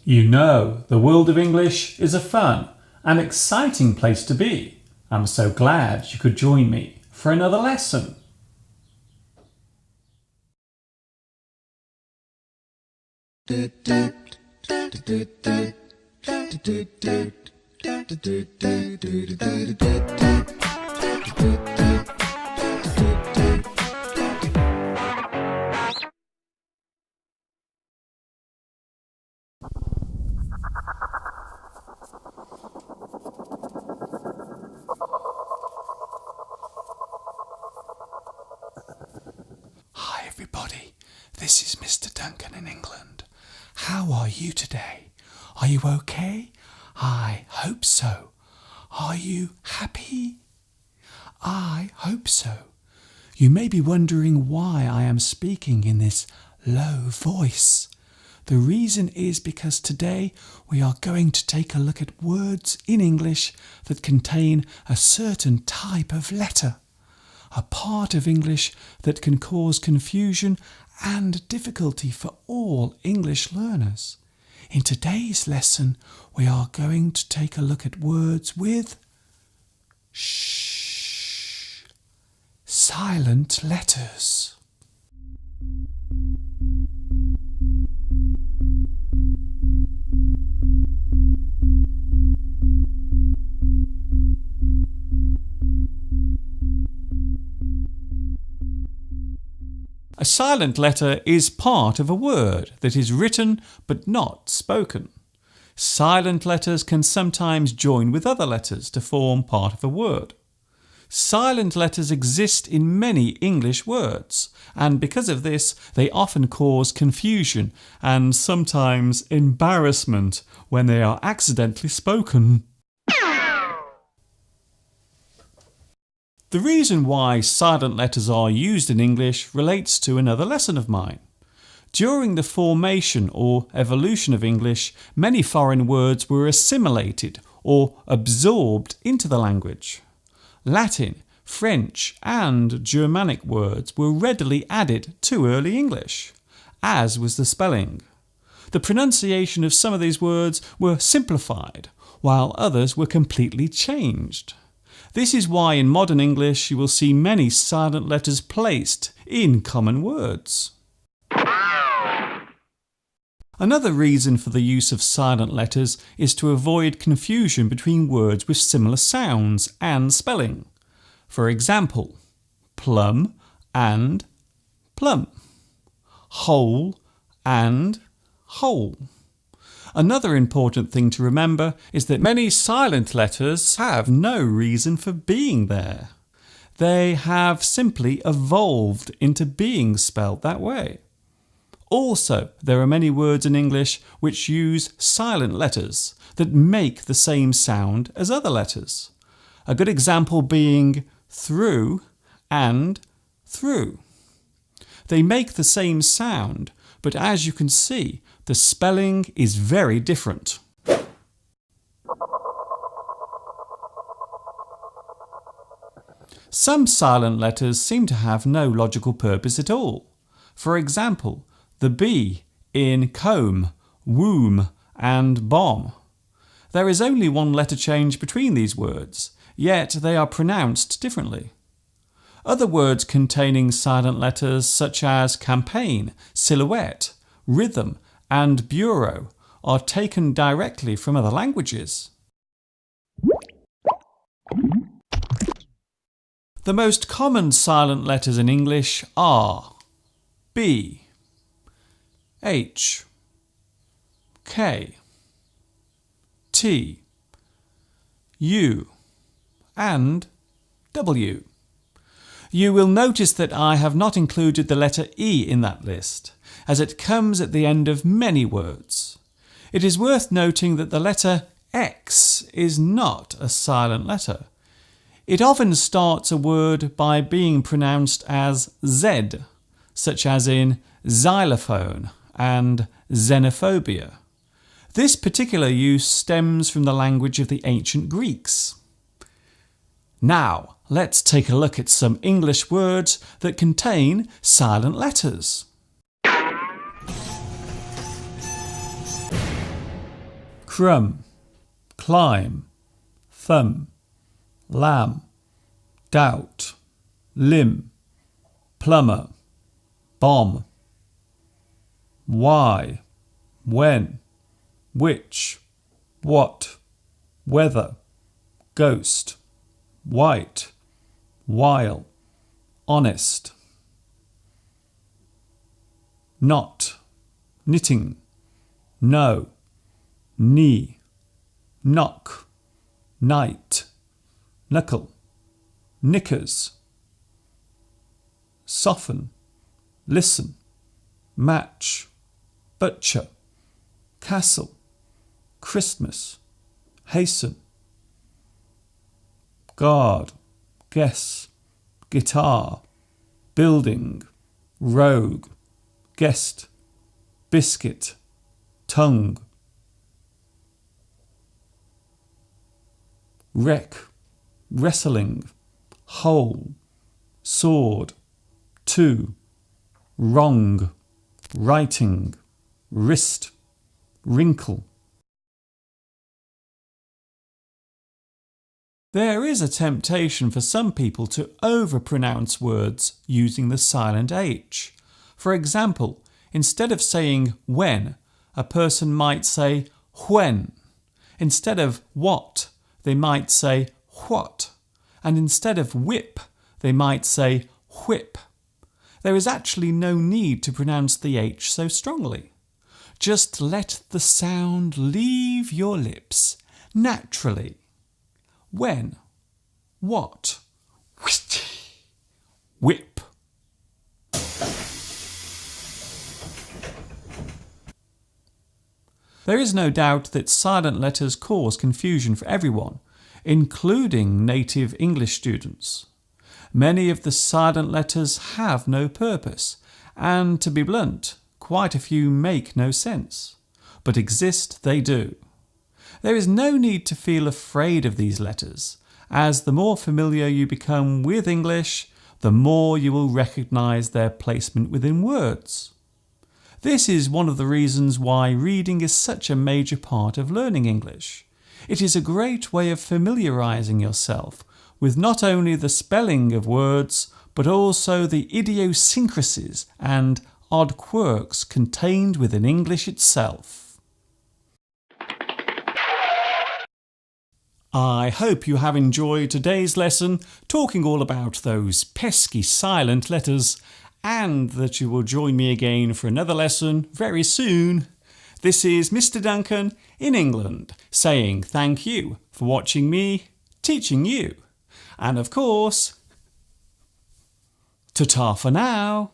You know, the world of English is a fun and exciting place to be. I'm so glad you could join me for another lesson. Hi everybody, this is Mr. Duncan in England. How are you today? Are you okay? I hope so. Are you happy? I hope so. You may be wondering why I am speaking in this low voice. The reason is because today we are going to take a look at words in English that contain a certain type of letter. A part of English that can cause confusion and difficulty for all English learners. In today's lesson, we are going to take a look at words with silent letters. A silent letter is part of a word that is written but not spoken. Silent letters can sometimes join with other letters to form part of a word. Silent letters exist in many English words, and because of this, they often cause confusion and sometimes embarrassment when they are accidentally spoken. The reason why silent letters are used in English relates to another lesson of mine. During the formation or evolution of English, many foreign words were assimilated or absorbed into the language. Latin, French and Germanic words were readily added to early English, as was the spelling. The pronunciation of some of these words were simplified, while others were completely changed. This is why in modern English you will see many silent letters placed in common words. Another reason for the use of silent letters is to avoid confusion between words with similar sounds and spelling. For example, plum and plum, whole and whole. Another important thing to remember is that many silent letters have no reason for being there. They have simply evolved into being spelled that way. Also, there are many words in English which use silent letters that make the same sound as other letters. A good example being through and through. They make the same sound, but as you can see, the spelling is very different. Some silent letters seem to have no logical purpose at all. For example, the B in comb, womb and bomb. There is only one letter change between these words, yet they are pronounced differently. Other words containing silent letters such as campaign, silhouette, rhythm and bureau are taken directly from other languages. The most common silent letters in English are B, H, K, T, U and W. You will notice that I have not included the letter E in that list, as it comes at the end of many words. It is worth noting that the letter X is not a silent letter. It often starts a word by being pronounced as Z, such as in xylophone and xenophobia. This particular use stems from the language of the ancient Greeks. Now, let's take a look at some English words that contain silent letters. crumb, climb, thumb, lamb, doubt, limb, plumber, bomb. Why, when, which, what, whether, ghost, white, while, honest. Not, knitting, no, knee, knock, night, knuckle, knickers. Soften, listen, match, butcher, castle, Christmas, hasten. Guard, guess, guitar, building, rogue, guest, biscuit, tongue. Wreck, wrestling, hole, sword, two, wrong, writing, wrist, wrinkle. There is a temptation for some people to overpronounce words using the silent H. For example, instead of saying when, a person might say when. Instead of what, they might say what. And instead of whip, they might say whip. There is actually no need to pronounce the H so strongly. Just let the sound leave your lips naturally. When, what, whip. There is no doubt that silent letters cause confusion for everyone, including native English students. Many of the silent letters have no purpose, and to be blunt, quite a few make no sense. But exist they do. There is no need to feel afraid of these letters, as the more familiar you become with English, the more you will recognise their placement within words. This is one of the reasons why reading is such a major part of learning English. It is a great way of familiarising yourself with not only the spelling of words, but also the idiosyncrasies and odd quirks contained within English itself. I hope you have enjoyed today's lesson talking all about those pesky silent letters, and that you will join me again for another lesson very soon. This is Mr. Duncan in England saying thank you for watching me teaching you. And of course, ta-ta for now.